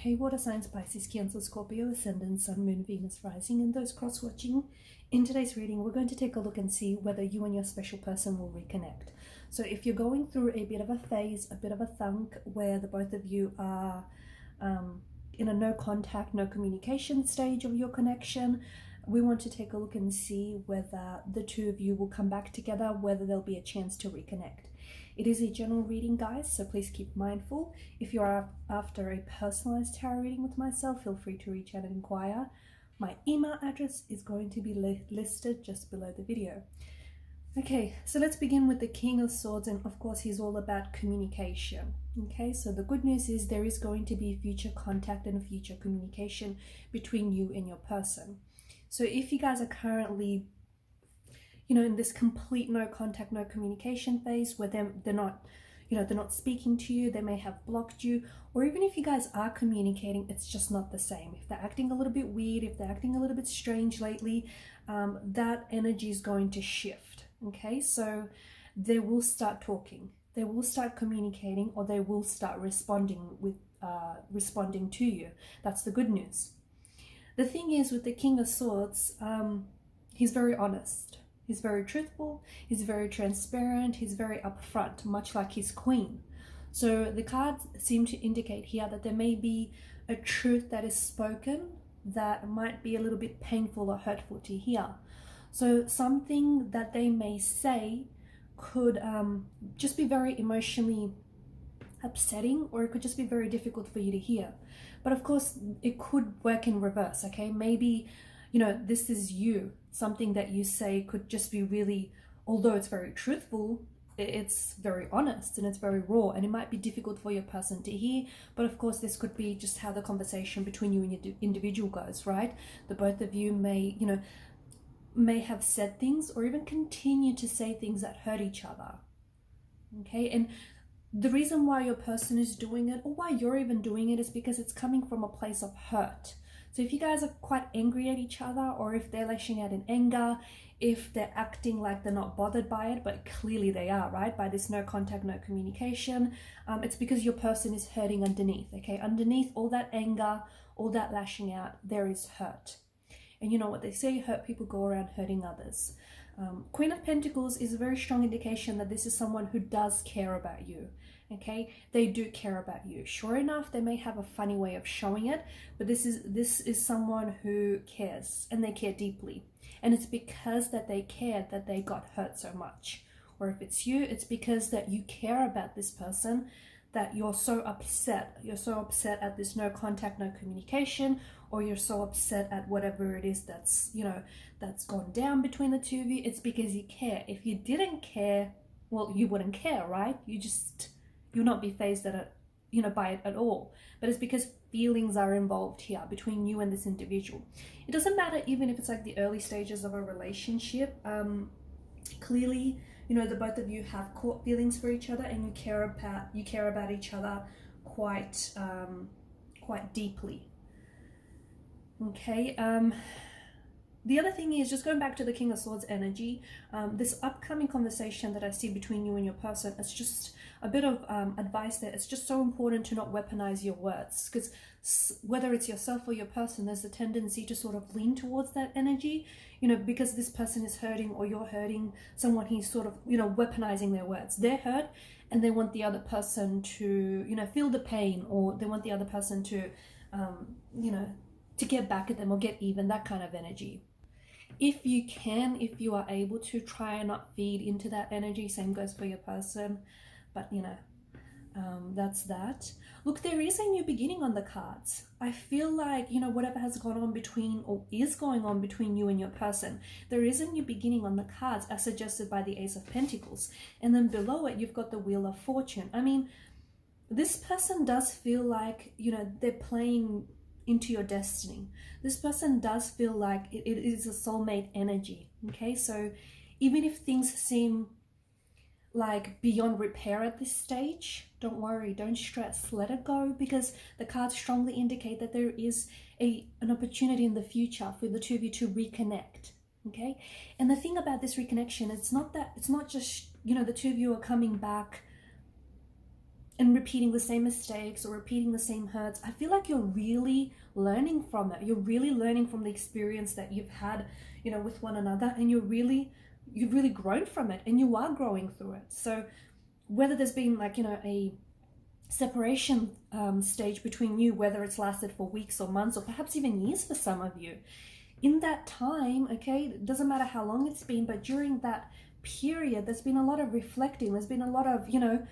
Hey water signs, Pisces, Cancer, Scorpio, Ascendant, Sun, Moon, Venus, Rising, and those cross-watching. In today's reading, we're going to take a look and see whether you and your special person will reconnect. So if you're going through a bit of a phase, a bit of a thunk, where the both of you are in a no contact, no communication stage of your connection, we want to take a look and see whether the two of you will come back together, whether there'll be a chance to reconnect. It is a general reading, guys, so please keep mindful. If you are after a personalized tarot reading with myself, feel free to reach out and inquire. My email address is going to be listed just below the video. Okay, so let's begin with the King of Swords, and of course he's all about communication. Okay, so the good news is there is going to be future contact and future communication between you and your person. So if you guys are currently, in this complete no contact, no communication phase where they're not speaking to you, they may have blocked you, or even if you guys are communicating, it's just not the same. If they're acting a little bit weird, if they're acting a little bit strange lately, that energy is going to shift. Okay, so they will start talking, they will start communicating, or they will start responding to you. That's the good news. The thing is, with the King of Swords, he's very honest. He's very truthful, he's very transparent, he's very upfront, much like his queen. So the cards seem to indicate here that there may be a truth that is spoken that might be a little bit painful or hurtful to hear. So something that they may say could just be very emotionally upsetting, or it could just be very difficult for you to hear. But of course, it could work in reverse, okay? Maybe, this is you. Something that you say could just be really, although it's very truthful, it's very honest and it's very raw, and it might be difficult for your person to hear. But of course, this could be just how the conversation between you and your individual goes, right? The both of you may have said things or even continue to say things that hurt each other. Okay, and the reason why your person is doing it, or why you're even doing it, is because it's coming from a place of hurt. So if you guys are quite angry at each other, or if they're lashing out in anger, if they're acting like they're not bothered by it, but clearly they are, right? By this no contact, no communication, it's because your person is hurting underneath, okay? Underneath all that anger, all that lashing out, there is hurt. And you know what they say, hurt people go around hurting others. Queen of Pentacles is a very strong indication that this is someone who does care about you. Okay, they do care about you. Sure enough, they may have a funny way of showing it, but this is someone who cares, and they care deeply. And it's because that they cared that they got hurt so much. Or if it's you, it's because that you care about this person, that you're so upset. You're so upset at this no contact, no communication, or you're so upset at whatever it is that's gone down between the two of you. It's because you care. If you didn't care, well, you wouldn't care, right? You'll not be phased by it at all. But it's because feelings are involved here between you and this individual. It doesn't matter even if it's like the early stages of a relationship. Clearly, the both of you have caught feelings for each other, and you care about each other quite deeply. Okay. The other thing is, just going back to the King of Swords energy, this upcoming conversation that I see between you and your person, it's just a bit of advice there. It's just so important to not weaponize your words, because whether it's yourself or your person, there's a tendency to sort of lean towards that energy, because this person is hurting, or you're hurting someone, he's sort of, weaponizing their words. They're hurt and they want the other person to, feel the pain, or they want the other person to, to get back at them or get even, that kind of energy. If you are able to, try and not feed into that energy. Same goes for your person. But that's that. Look, there is a new beginning on the cards. I feel like, whatever has gone on between, or is going on between you and your person, there is a new beginning on the cards, as suggested by the Ace of Pentacles. And then below it, you've got the Wheel of Fortune. I mean, this person does feel like, they're playing into your destiny. This person does feel like it is a soulmate energy. Okay, so even if things seem like beyond repair at this stage, don't worry, don't stress, let it go, because the cards strongly indicate that there is an opportunity in the future for the two of you to reconnect. Okay, and the thing about this reconnection, it's not just the two of you are coming back and repeating the same mistakes or repeating the same hurts. I feel like you're really learning from it. You're really learning from the experience that you've had, you know, with one another, and you've really grown from it, and you are growing through it. So whether there's been like, you know, a separation stage between you, whether it's lasted for weeks or months or perhaps even years for some of you, in that time, okay, it doesn't matter how long it's been, but during that period, there's been a lot of reflecting, there's been a lot of, you know,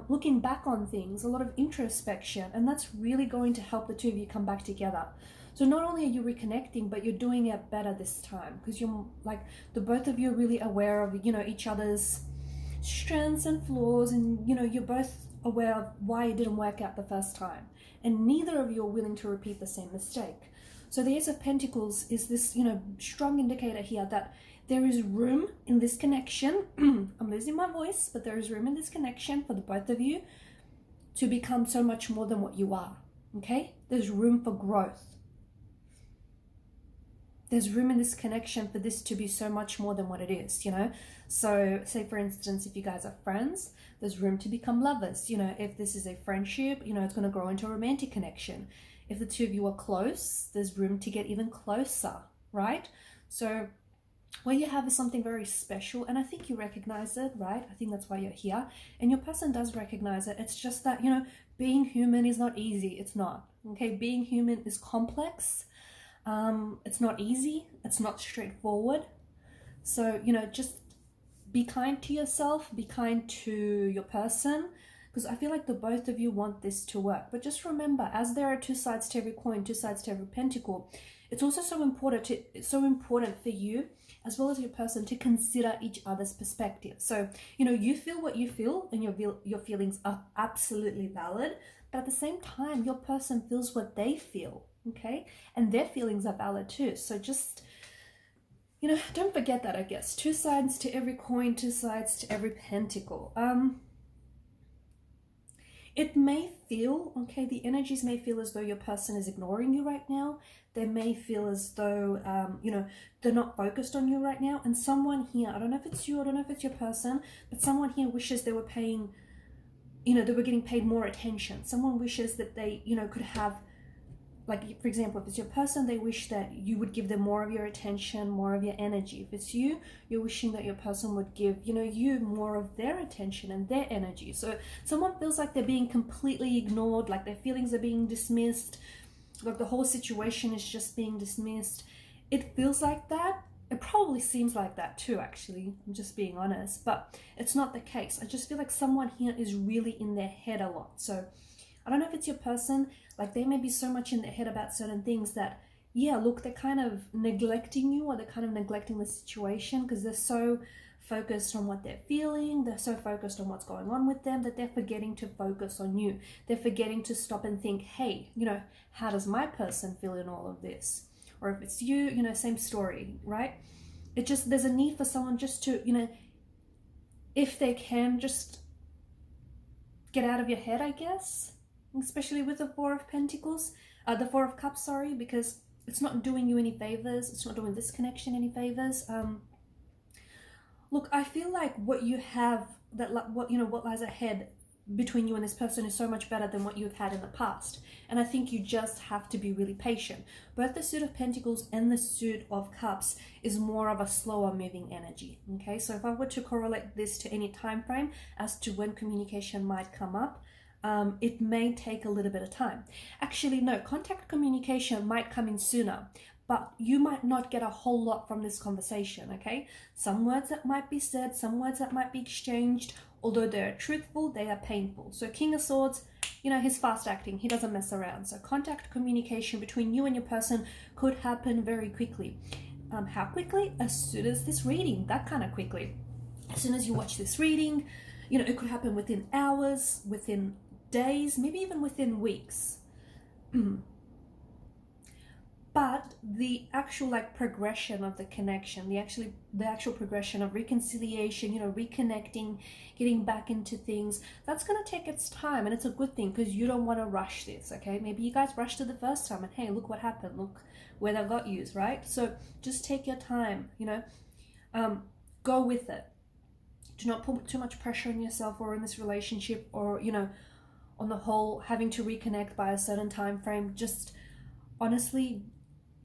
looking back on things, a lot of introspection, and that's really going to help the two of you come back together. So not only are you reconnecting, but you're doing it better this time, because you're like, the both of you are really aware of, you know, each other's strengths and flaws, and, you know, you're both aware of why it didn't work out the first time, and neither of you are willing to repeat the same mistake. So the Ace of Pentacles is this, you know, strong indicator here that there is room in this connection. I'm losing my voice, but there is room in this connection for the both of you to become so much more than what you are, okay? There's room for growth. There's room in this connection for this to be so much more than what it is, you know? So say, for instance, if you guys are friends, there's room to become lovers. You know, if this is a friendship, you know, it's going to grow into a romantic connection. If the two of you are close, there's room to get even closer, right? So what you have is something very special, and I think you recognize it, right? I think that's why you're here, and your person does recognize it. It's just that, you know, being human is not easy. It's not, okay? Being human is complex. It's not easy. It's not straightforward. So, you know, just be kind to yourself, be kind to your person, because I feel like the both of you want this to work. But just remember, as there are two sides to every coin, two sides to every pentacle, it's also so important for you as well as your person to consider each other's perspective. So, you know, you feel what you feel, and your feelings are absolutely valid, but at the same time, your person feels what they feel, okay? And their feelings are valid too. So just, you know, don't forget that, I guess. Two sides to every coin, two sides to every pentacle. It may feel, okay, the energies may feel as though your person is ignoring you right now. They may feel as though, you know, they're not focused on you right now. And someone here, I don't know if it's you, I don't know if it's your person, but someone here wishes they were paying, you know, they were getting paid more attention. Someone wishes that they, you know, could have, like, for example, if it's your person, they wish that you would give them more of your attention, more of your energy. If it's you, you're wishing that your person would give, you know, you more of their attention and their energy. So someone feels like they're being completely ignored, like their feelings are being dismissed, like the whole situation is just being dismissed. It feels like that. It probably seems like that too, actually. I'm just being honest, but it's not the case. I just feel like someone here is really in their head a lot. So I don't know if it's your person, like they may be so much in their head about certain things that, yeah, look, they're kind of neglecting you, or they're kind of neglecting the situation because they're so focused on what they're feeling, they're so focused on what's going on with them that they're forgetting to focus on you. They're forgetting to stop and think, hey, you know, how does my person feel in all of this? Or if it's you, you know, same story, right? It just, there's a need for someone just to, you know, if they can, just get out of your head, I guess. Especially with the Four of Pentacles, the Four of Cups, sorry, because it's not doing you any favors. It's not doing this connection any favors. Look, I feel like what you have, what lies ahead between you and this person is so much better than what you've had in the past. And I think you just have to be really patient. Both the suit of Pentacles and the suit of Cups is more of a slower moving energy. Okay, so if I were to correlate this to any time frame as to when communication might come up, it may take a little bit of time. Actually, no, contact communication might come in sooner, but you might not get a whole lot from this conversation, okay? Some words that might be said, some words that might be exchanged, although they're truthful, they are painful. So King of Swords, you know, he's fast acting, he doesn't mess around. So contact communication between you and your person could happen very quickly. How quickly? As soon as this reading, that kind of quickly. As soon as you watch this reading, you know, it could happen within hours, within days, maybe even within weeks. But the actual like progression of the connection, the actual progression of reconciliation, you know, reconnecting, getting back into things, that's going to take its time, and it's a good thing because you don't want to rush this, okay? Maybe you guys rushed it the first time and hey, look what happened, look where that got you, right? So just take your time, you know, go with it. Do not put too much pressure on yourself or in this relationship, or, you know, on the whole having to reconnect by a certain time frame, just honestly,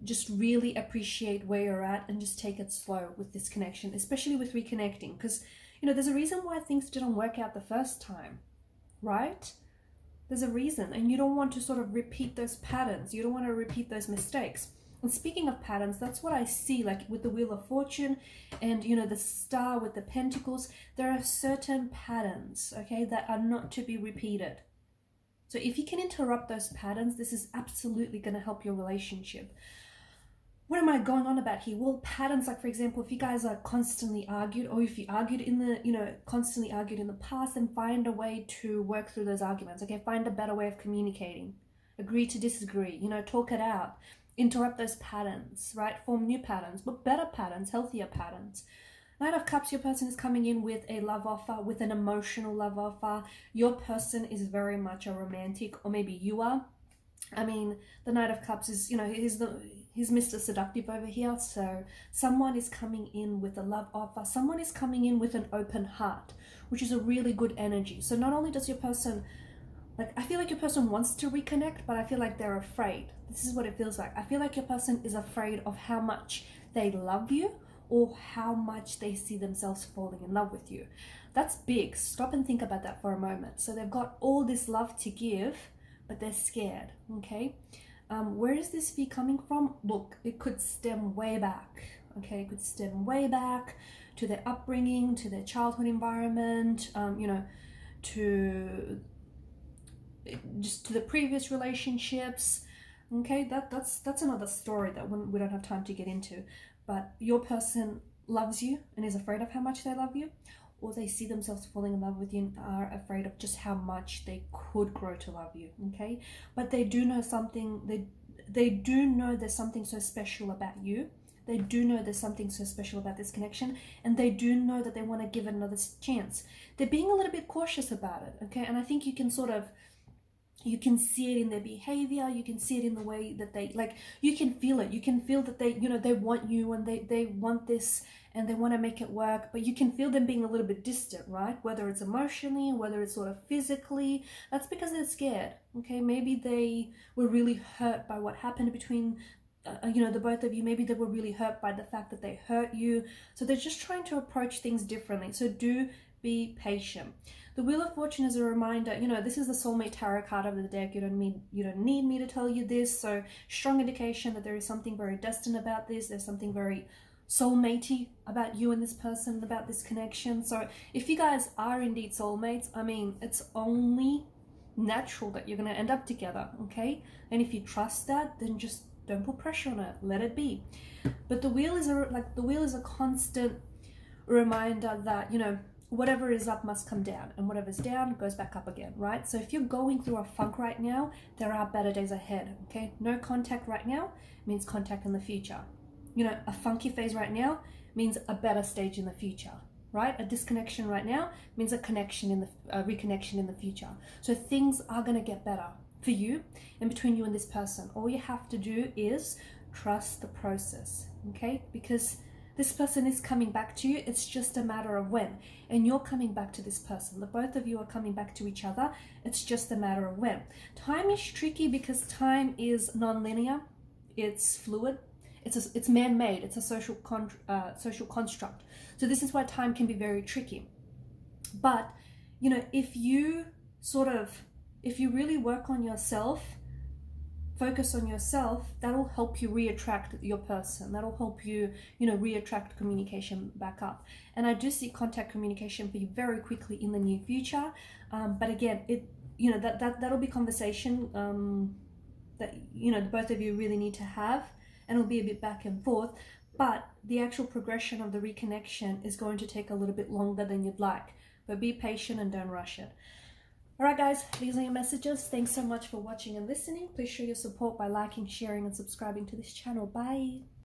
just really appreciate where you're at and just take it slow with this connection, especially with reconnecting, because you know there's a reason why things didn't work out the first time, right? There's a reason, and you don't want to sort of repeat those patterns. You don't want to repeat those mistakes. And speaking of patterns, that's what I see, like with the Wheel of Fortune and, you know, the Star with the Pentacles. There are certain patterns, okay, that are not to be repeated. So if you can interrupt those patterns, this is absolutely going to help your relationship. What am I going on about here? Well, patterns, like for example, if you guys are constantly argued, or if you argued in the, you know, constantly argued in the past, then find a way to work through those arguments, okay? Find a better way of communicating. Agree to disagree, you know, talk it out. Interrupt those patterns, right? Form new patterns, but better patterns, healthier patterns. Knight of Cups, your person is coming in with a love offer, with an emotional love offer. Your person is very much a romantic, or maybe you are. I mean, the Knight of Cups is, you know, he's Mr. Seductive over here. So someone is coming in with a love offer. Someone is coming in with an open heart, which is a really good energy. So not only does your person, like, I feel like your person wants to reconnect, but I feel like they're afraid. This is what it feels like. I feel like your person is afraid of how much they love you or how much they see themselves falling in love with you. That's big. Stop and think about that for a moment. So they've got all this love to give, but they're scared, okay? Where is this fear coming from? Look, it could stem way back, okay? It could stem way back to their upbringing, to their childhood environment, you know, to just to the previous relationships, okay? That's another story that we don't have time to get into. But your person loves you and is afraid of how much they love you, or they see themselves falling in love with you and are afraid of just how much they could grow to love you, okay? But they do know something, they do know there's something so special about you. They do know there's something so special about this connection, and they do know that they want to give it another chance. They're being a little bit cautious about it, okay? And I think you can sort of, you can see it in their behavior, you can see it in the way that they, like, you can feel it. You can feel that they, you know, they want you and they want this and they want to make it work, but you can feel them being a little bit distant, right? Whether it's emotionally, whether it's sort of physically, that's because they're scared, okay? Maybe they were really hurt by what happened between, you know, the both of you. Maybe they were really hurt by the fact that they hurt you. So they're just trying to approach things differently. So do be patient. The Wheel of Fortune is a reminder, you know, this is the soulmate tarot card of the deck. You don't need me to tell you this. So strong indication that there is something very destined about this. There's something very soulmatey about you and this person, about this connection. So if you guys are indeed soulmates, I mean, it's only natural that you're going to end up together, okay? And if you trust that, then just don't put pressure on it. Let it be. But the wheel is a constant reminder that, you know, whatever is up must come down, and whatever's down goes back up again, right? So if you're going through a funk right now, there are better days ahead, okay? No contact right now means contact in the future. You know, a funky phase right now means a better stage in the future, right? A disconnection right now means a connection in the reconnection in the future. So things are going to get better for you and between you and this person. All you have to do is trust the process, okay? Because this person is coming back to you. It's just a matter of when. And you're coming back to this person. The both of you are coming back to each other. It's just a matter of when. Time is tricky because time is non-linear. It's fluid. It's man-made. It's a social construct. So this is why time can be very tricky. But, you know, if you really work on yourself, focus on yourself, that'll help you reattract your person. That'll help you, you know, reattract communication back up. And I do see contact communication for you very quickly in the near future. But again, you know, that'll be conversation that, you know, both of you really need to have, and it'll be a bit back and forth. But the actual progression of the reconnection is going to take a little bit longer than you'd like. But be patient and don't rush it. Alright guys, these are your messages. Thanks so much for watching and listening. Please show your support by liking, sharing and subscribing to this channel. Bye!